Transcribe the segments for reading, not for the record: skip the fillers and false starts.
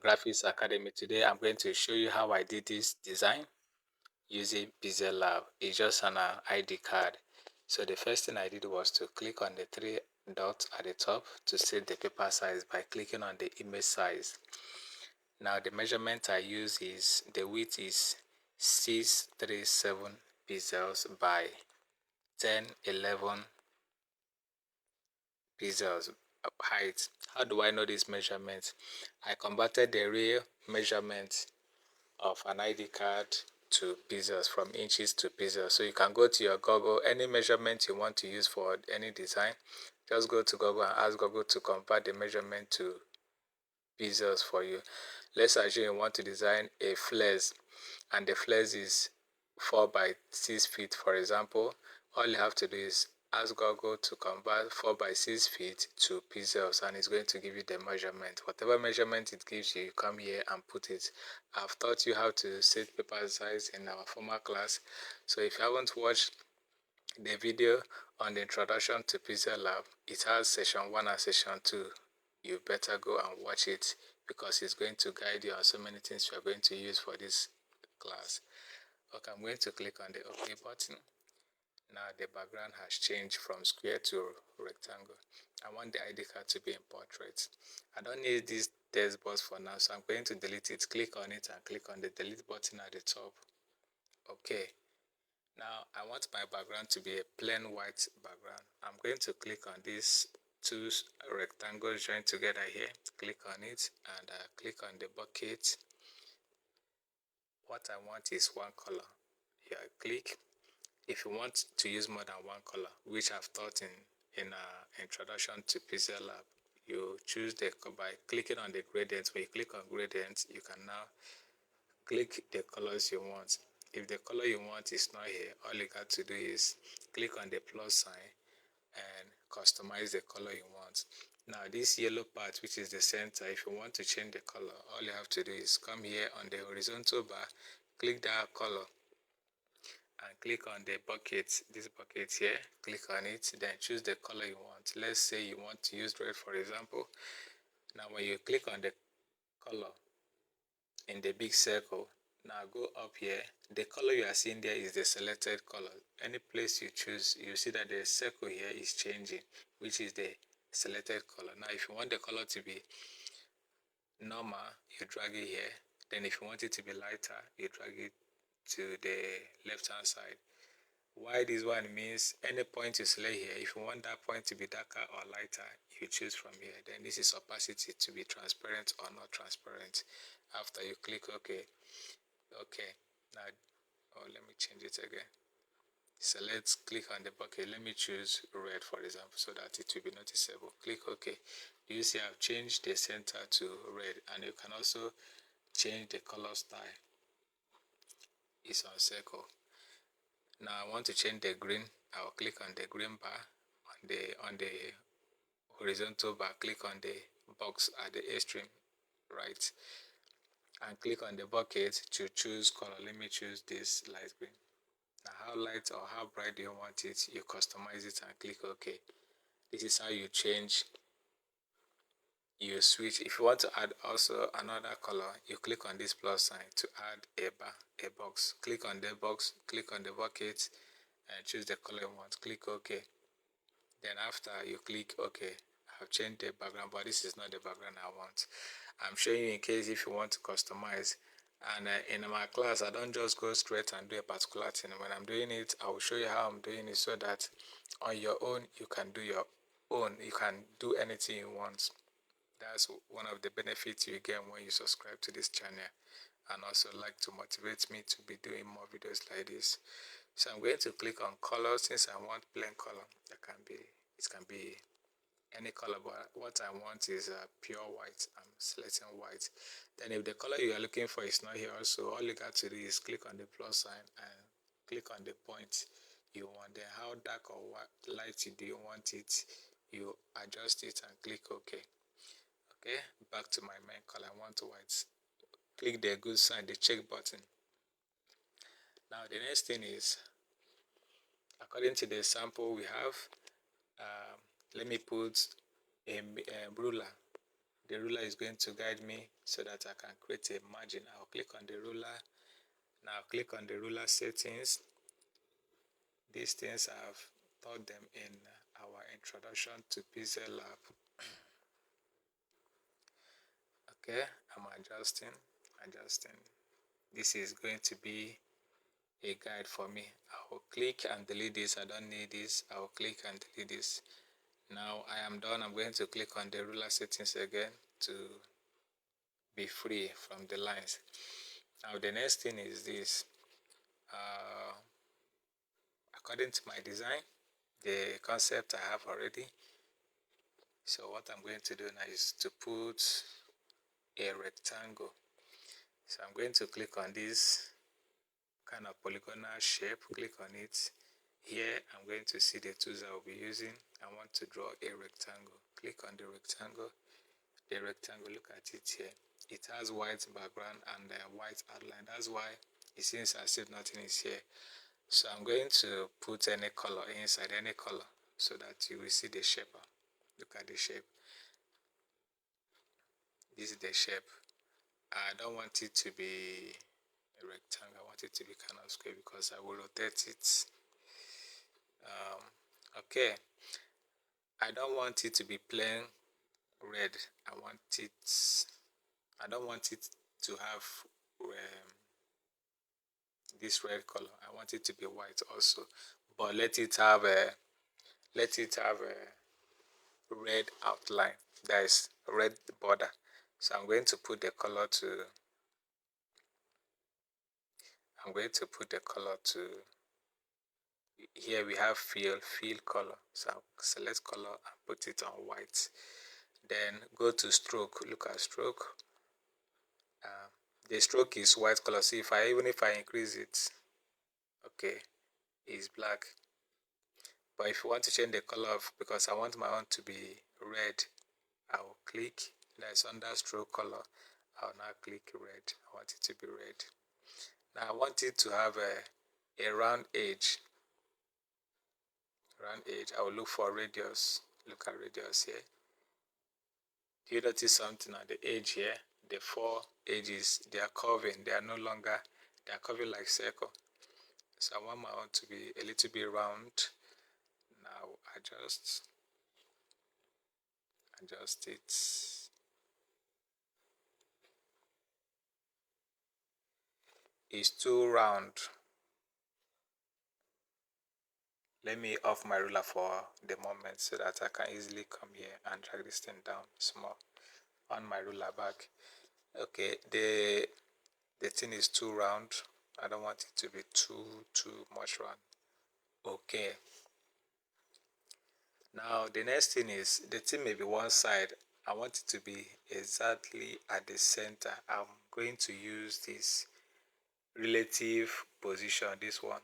DanGraffix Academy. Today I'm going to show you how I did this design using PixelLab. It's just an ID card. So the first thing I did was to click on the three dots at the top to set the paper size by clicking on the image size. Now the measurement I use is, the width is 637 pixels by 1011 pixels height. How do I know this measurement? I converted the real measurement of an ID card to pixels, from inches to pixels. So you can go to your Google, any measurement you want to use for any design, just go to Google and ask Google to convert the measurement to pixels for you. Let's assume you want to design a flares and the flares is 4 by 6 feet, for example. All you have to do is ask Google to convert 4 by 6 feet to pixels, and it's going to give you the measurement. Whatever measurement it gives you, you come here and put it. I've taught you how to set paper size in our former class, so if you haven't watched the video on the introduction to PixelLab, it has session 1 and session 2. You better go and watch it because it's going to guide you on so many things you are going to use for this class. Okay, I'm going to click on the OK button. Now the background has changed from square to rectangle. I want the ID card to be in portrait. I don't need this text box for now, so I'm going to delete it. Click on it and click on the delete button at the top. Okay. Now I want my background to be a plain white background. I'm going to click on these two rectangles joined together here. Click on it and click on the bucket. What I want is one color. Here I click. If you want to use more than one color, which I've taught in introduction to PixelLab, you choose by clicking on the gradients. When you click on gradients, you can now click the colors you want. If the color you want is not here, all you got to do is click on the plus sign and customize the color you want. Now this yellow part, which is the center, if you want to change the color, all you have to do is come here on the horizontal bar, click that color and click on the bucket, this bucket here, click on it, then choose the color you want. Let's say you want to use red, for example. Now when you click on the color in the big circle, now go up here, the color you are seeing there is the selected color. Any place you choose, you see that the circle here is changing, which is the selected color. Now if you want the color to be normal, you drag it here. Then if you want it to be lighter, you drag it to the left hand side. Why this one means any point you select here, if you want that point to be darker or lighter, you choose from here. Then this is opacity, to be transparent or not transparent. After you click OK. Okay, now let me change it again. So let's click on the bucket. Let me choose red, for example, so that it will be noticeable. Click OK. You see I've changed the center to red, and you can also change the color style. It's on circle. Now I want to change the green. I'll click on the green bar on the horizontal bar. Click on the box at the extreme right and click on the bucket to choose color. Let me choose this light green. Now how light or how bright do you want it? You customize it and click OK. This is how you change. You switch. If you want to add also another color, you click on this plus sign to add a box. Click on the box, click on the bucket and choose the color you want. Click OK. Then after you click OK, I've changed the background, but this is not the background I want. I'm showing you in case if you want to customize. And in my class, I don't just go straight and do a particular thing. When I'm doing it, I will show you how I'm doing it so that on your own, you can do your own. You can do anything you want. That's one of the benefits you get when you subscribe to this channel, and also like to motivate me to be doing more videos like this. So I'm going to click on color. Since I want plain color, it can be any color, but what I want is pure white. I'm selecting white. Then if the color you are looking for is not here also, all you got to do is click on the plus sign and click on the point you want. Then how dark or light do you want it, you adjust it and click OK. Okay, back to my main color. I want white. Click the good sign, the check button. Now the next thing is, according to the sample we have, let me put a ruler. The ruler is going to guide me so that I can create a margin. I'll click on the ruler. Now click on the ruler settings. These things I've taught them in our introduction to PixelLab. Okay, I'm adjusting. This is going to be a guide for me. I will click and delete this. I don't need this. I will click and delete this. Now I am done. I'm going to click on the ruler settings again to be free from the lines. Now the next thing is this. According to my design, the concept I have already. So what I'm going to do now is to put a rectangle. So I'm going to click on this kind of polygonal shape. Click on it. Here I'm going to see the tools I will be using. I want to draw a rectangle. Click on the rectangle. The rectangle, look at it here. It has white background and a white outline. That's why it seems as if nothing is here. So I'm going to put any color inside, any color, so that you will see the shape. Look at the shape. This is the shape. I don't want it to be a rectangle. I want it to be kind of square because I will rotate it. Okay. I don't want it to be plain red. I don't want it to have this red color. I want it to be white also, but let it have a red outline. That is red border. So I'm going to put the color to here we have fill color. So I'll select color and put it on white. Then go to stroke. Look at stroke. The stroke is white color. See, even if I increase it, okay, it's black. But if you want to change the color because I want my own to be red, I will click. That's under stroke color. I'll now click red. I want it to be red. Now I want it to have a round edge. I will look for radius. Look at radius here. Do you notice something at the edge here? The four edges, they are curving. They are no longer, they are curving like circle. So I want my own to be a little bit round. Now adjust it. It's too round. Let me off my ruler for the moment so that I can easily come here and drag this thing down small on my ruler back. Okay, the thing is too round. I don't want it to be too much round. Okay. Now the next thing is the thing may be one side. I want it to be exactly at the center. I'm going to use this relative position, this one.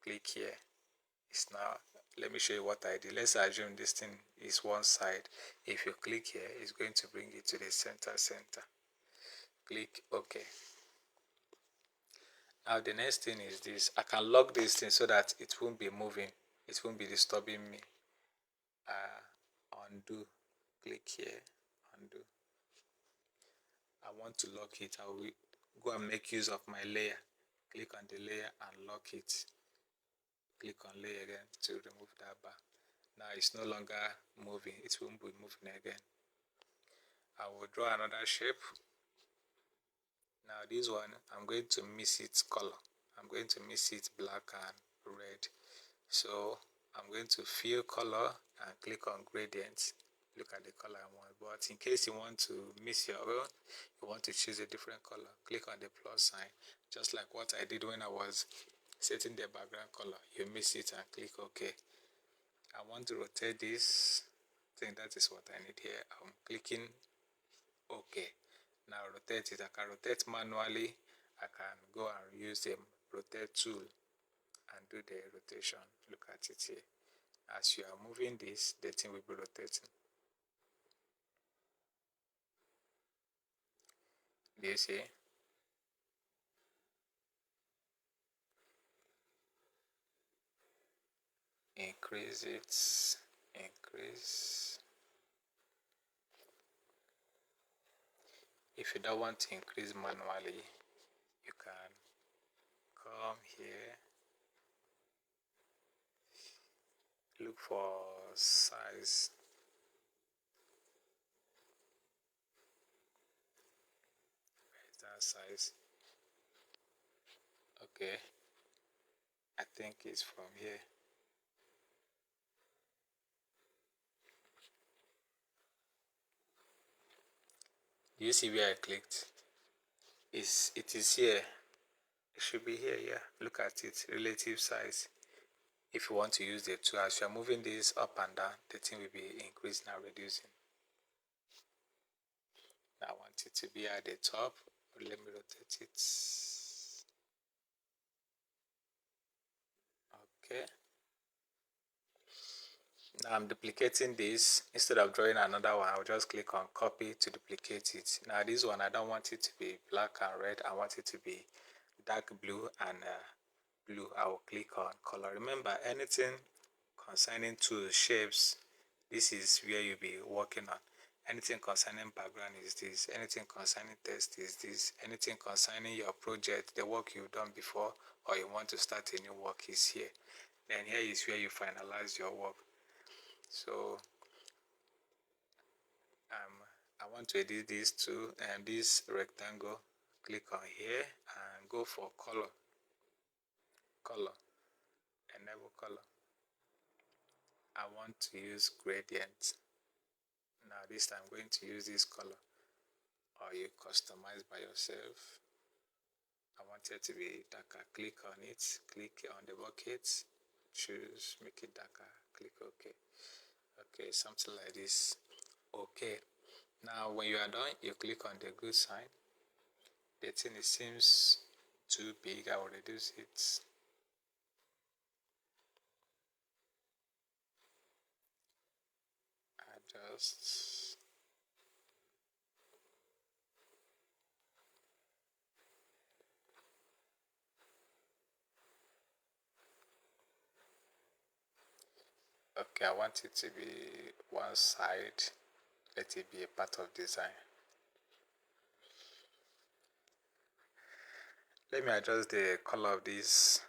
Click here. It's now, let me show you what I did. Let's assume this thing is one side. If you click here, it's going to bring it to the center. Click OK. Now the next thing is this. I can lock this thing so that it won't be moving. It won't be disturbing me. Undo. Click here. Undo. I want to lock it. I will go and make use of my layer. Click on the layer and lock it. Click on layer again to remove that bar. Now it's no longer moving. It won't be moving again. I will draw another shape. Now this one, I'm going to mix its color. I'm going to mix it black and red. So I'm going to fill color and click on gradient. Look at the color I want. But in case you want to mix your own, you want to choose a different color, click on the plus sign. Just like what I did when I was setting the background color. You mix it and click OK. I want to rotate this. I think that is what I need here. I'm clicking OK. Now rotate it. I can rotate manually. I can go and use the rotate tool and do the rotation. Look at it here. As you are moving this, the thing will be rotating. Do you see? Increase it. Increase. If you don't want to increase manually, you can come here, look for size. Where is that size? Okay, I think it's from here. Do you see where I clicked? It is here. It should be here, yeah. Look at it, relative size. If you want to use the tool, as you are moving this up and down, the thing will be increasing and reducing. I want it to be at the top. Let me rotate it. Okay. Now I'm duplicating this. Instead of drawing another one, I'll just click on copy to duplicate it. Now this one, I don't want it to be black and red. I want it to be dark blue and blue. I will click on color. Remember, anything concerning tools, shapes, this is where you'll be working on. Anything concerning background is this. Anything concerning text is this. Anything concerning your project, the work you've done before, or you want to start a new work is here. Then here is where you finalize your work. So I want to edit this too, and this rectangle, click on here and go for color, enable color. I want to use gradient. Now this time I'm going to use this color, or you customize by yourself. I want it to be darker. Click on it, click on the bucket, choose, make it darker, click OK. Okay, something like this. Okay. Now when you are done, you click on the good sign. The thing, it seems too big. I will reduce it. Adjust. Okay, I want it to be one side. Let it be a part of design. Let me adjust the color of this,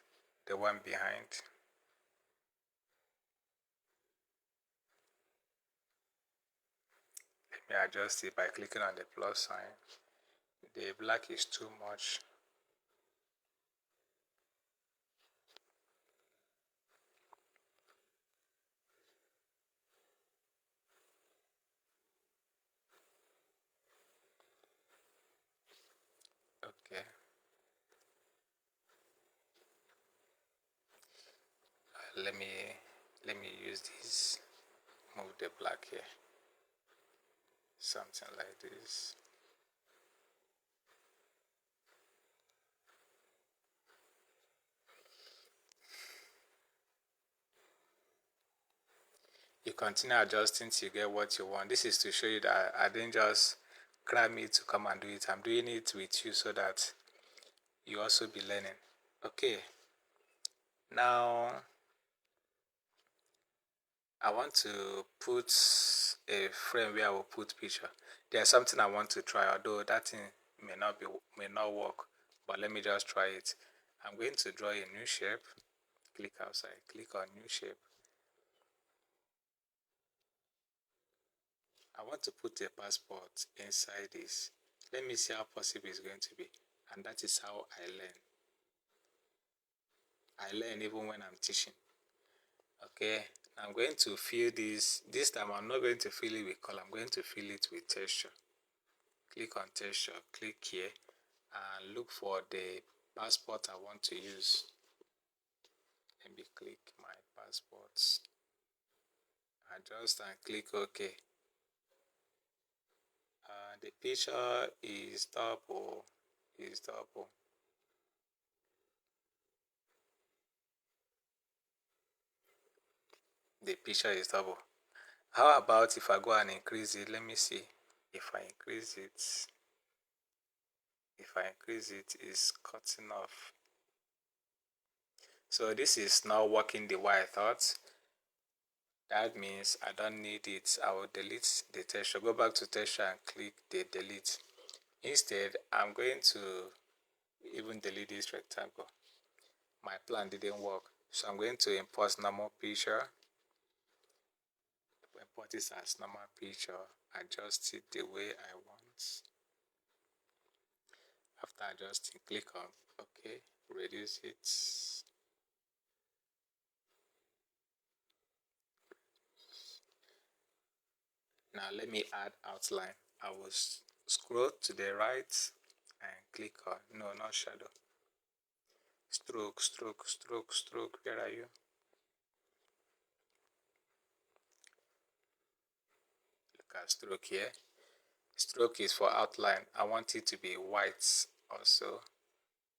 the one behind. Let me adjust it by clicking on the plus sign. The black is too much. Okay. Let me use this. Move the black here. Something like this. You continue adjusting till you get what you want. This is to show you that I didn't just cram it to come and do it. I'm doing it with you so that you also be learning. Okay. Now I want to put a frame where I will put picture. There's something I want to try, although that thing may not work, but let me just try it. I'm going to draw a new shape. Click outside, click on new shape. I want to put a passport inside this. Let me see how possible it's going to be. And that is how I learn. I learn even when I'm teaching. Okay, I'm going to fill this. This time I'm not going to fill it with color. I'm going to fill it with texture. Click on texture, click here, and look for the passport I want to use. Let me click my passports. Adjust and click OK. The picture is double. The picture is double. How about if I go and increase it? Let me see. If I increase it, it's cutting off. So this is not working the way I thought. That means I don't need it. I will delete the texture. Go back to texture and click the delete. Instead, I'm going to even delete this rectangle. My plan didn't work, so I'm going to import normal picture. Import this as normal picture, adjust it the way I want. After adjusting, click on OK, reduce it. Now let me add outline. I will scroll to the right and click on, no, not shadow. Stroke, stroke, stroke, stroke, where are you? Look at stroke here. Stroke is for outline. I want it to be white also,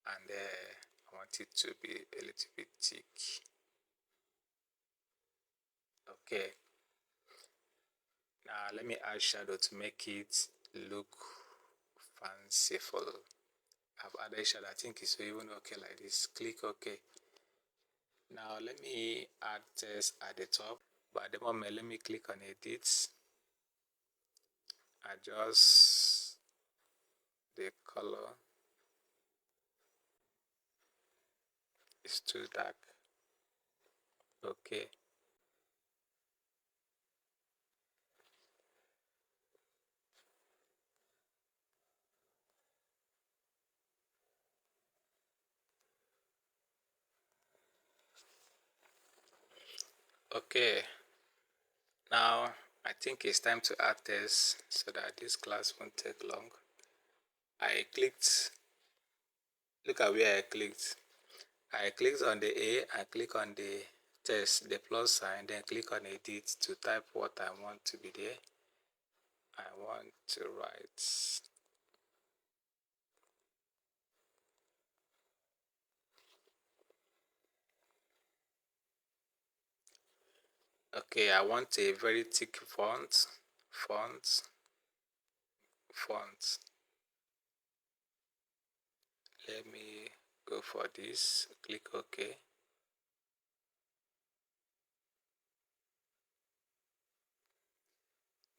and I want it to be a little bit thick. Okay. Now let me add shadow to make it look fanciful. I've added shadow. I think it's even okay like this. Click OK. Now let me add text at the top, but at the moment let me click on edit, adjust the color. It's too dark. Okay. Okay. Now I think it's time to add text so that this class won't take long. I clicked, look at where I clicked. I clicked on the A, I click on the text, the plus sign, then click on edit to type what I want to be there. I want to write okay, I want a very thick font. Let me go for this, click OK.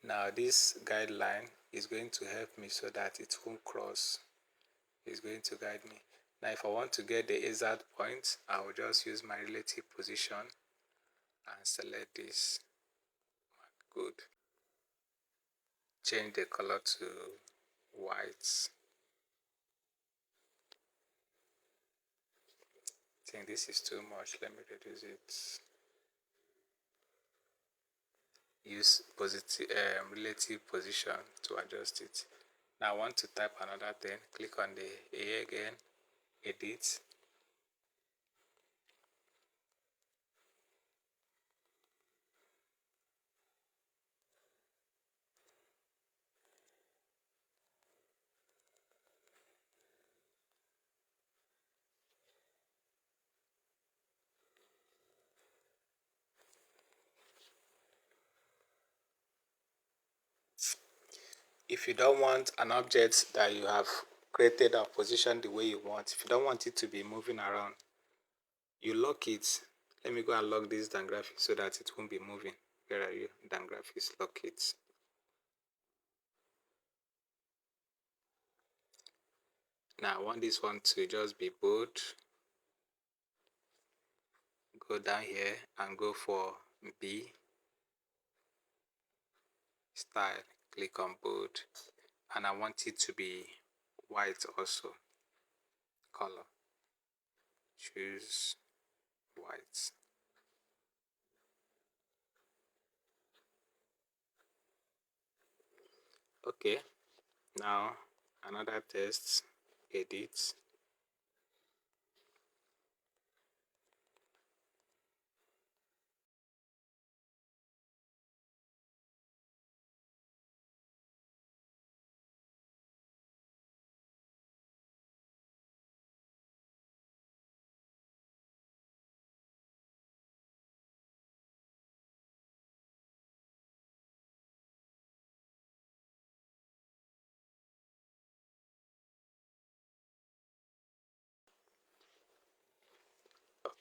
Now this guideline is going to help me so that it won't cross. It's going to guide me. Now if I want to get the exact point, I will just use my relative position and select this. Good. Change the color to white. I think this is too much. Let me reduce it. Use positive relative position to adjust it. Now I want to type another thing. Click on the A again, edit. If you don't want an object that you have created or positioned the way you want, if you don't want it to be moving around, you lock it. Let me go and lock this DanGraffix so that it won't be moving. Where are you? DanGraffix, lock it. Now I want this one to just be bold. Go down here and go for B, style, click on bold, and I want it to be white also. Color, choose white. Okay, now another text, edit.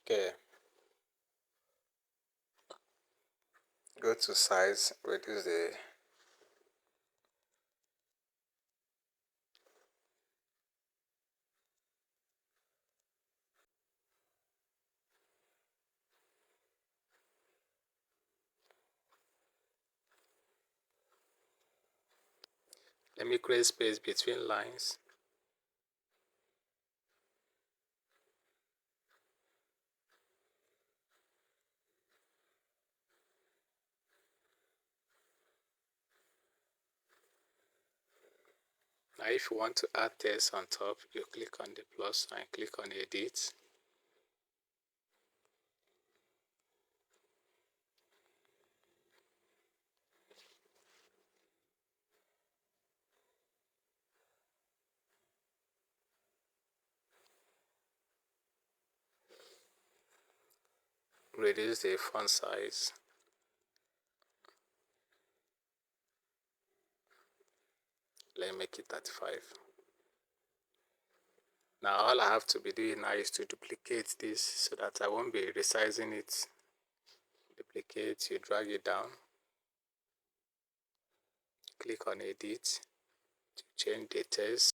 Okay, go to size, reduce the Let me create space between lines. Now if you want to add text on top, you click on the plus sign, click on edit. Reduce the font size. Let me make it 35. Now all I have to be doing now is to duplicate this so that I won't be resizing it. Duplicate, you drag it down. Click on edit to change the text.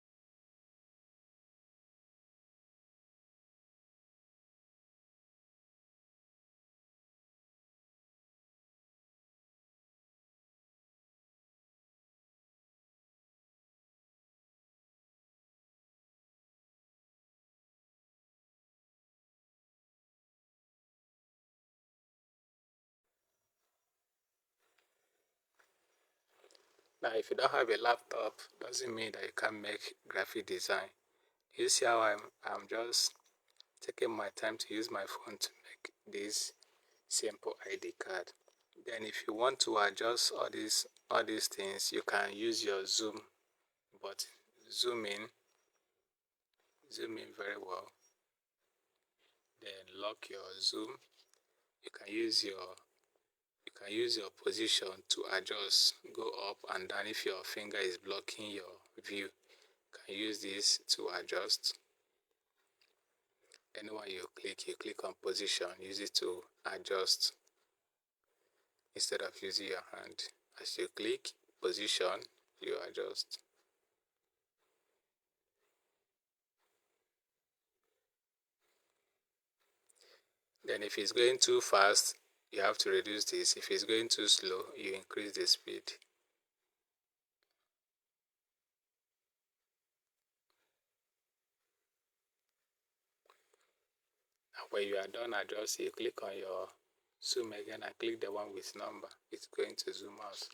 Now if you don't have a laptop, doesn't mean that you can't make graphic design. You see how I'm just taking my time to use my phone to make this simple ID card. Then if you want to adjust all these things, you can use your zoom button. Zoom in very well. Then lock your zoom. You can use your position to adjust, go up and down. If your finger is blocking your view, you can use this to adjust. Anywhere you click on position, use it to adjust instead of using your hand. As you click position, you adjust. Then if it's going too fast, you have to reduce this. If it's going too slow, you increase the speed. And when you are done adjusting, you click on your zoom again and click the one with number. It's going to zoom out.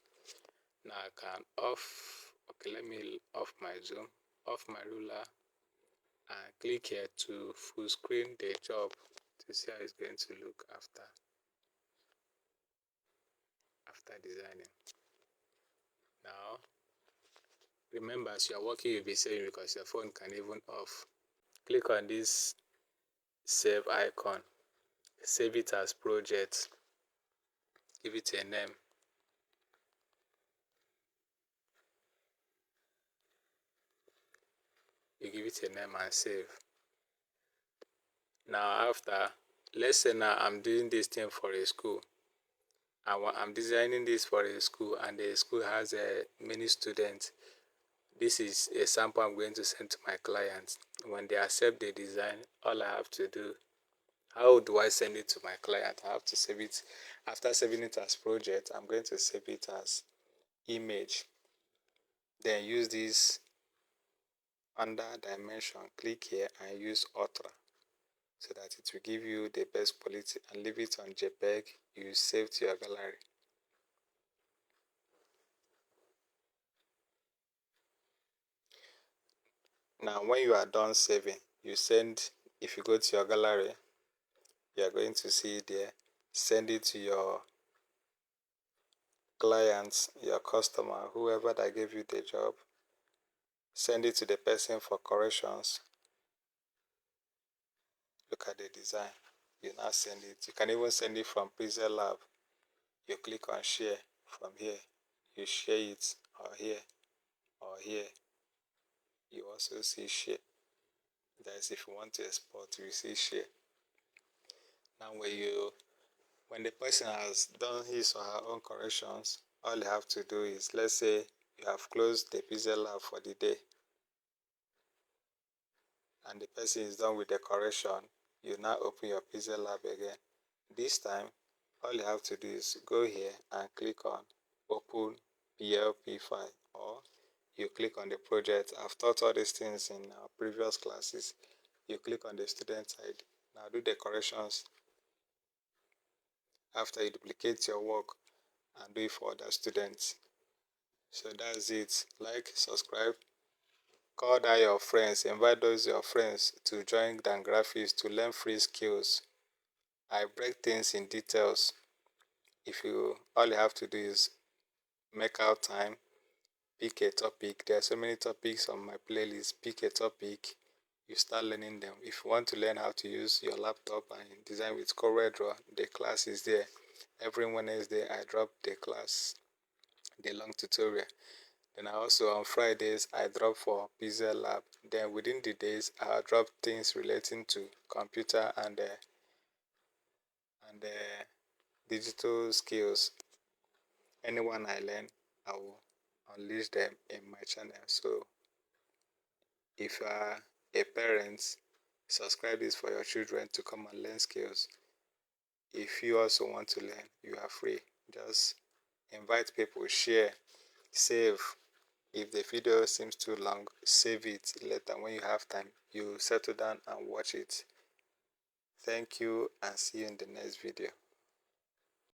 Now I can let me off my zoom, off my ruler, and click here to full screen the job to see how it's going to look after designing. Now, remember as you are working, you'll be saving because your phone can even off. Click on this save icon. Save it as project. Give it a name. You give it a name and save. Now after, let's say now I'm doing this thing for a school. I'm designing this for a school and the school has many students. This is a sample I'm going to send to my clients. When they accept the design, all I have to do, how do I send it to my client? I have to save it. After saving it as project, I'm going to save it as image. Then use this under dimension, click here and use Ultra so that it will give you the best quality, and leave it on JPEG. You save to your gallery. Now when you are done saving, you send, if you go to your gallery, you are going to see it there. Send it to your clients, your customer, whoever that gave you the job. Send it to the person for corrections. Look at the design. You now send it. You can even send it from PixelLab. You click on share from here. You share it or here or here. You also see share. That is, if you want to export, you see share. Now when the person has done his or her own corrections, all you have to do is, let's say you have closed the PixelLab for the day and the person is done with the correction, you now open your PixelLab again. This time, all you have to do is go here and click on open PLP file, or you click on the project. I've taught all these things in our previous classes. You click on the student side. Now do the corrections after you duplicate your work and do it for other students. So that's it. Like, subscribe, call that your friends, invite those your friends to join DanGraffix to learn free skills. I break things in details. All you have to do is make out time, pick a topic. There are so many topics on my playlist. Pick a topic, you start learning them. If you want to learn how to use your laptop and design with CorelDRAW, the class is there. Every Wednesday I drop the class, the long tutorial. Then also on Fridays I drop for PixelLab. Then within the days I'll drop things relating to computer and digital skills. Anyone I learn, I will unleash them in my channel. So if you are a parent, subscribe this for your children to come and learn skills. If you also want to learn, you are free. Just invite people, share, save. If the video seems too long, save it later when you have time. You settle down and watch it. Thank you and see you in the next video.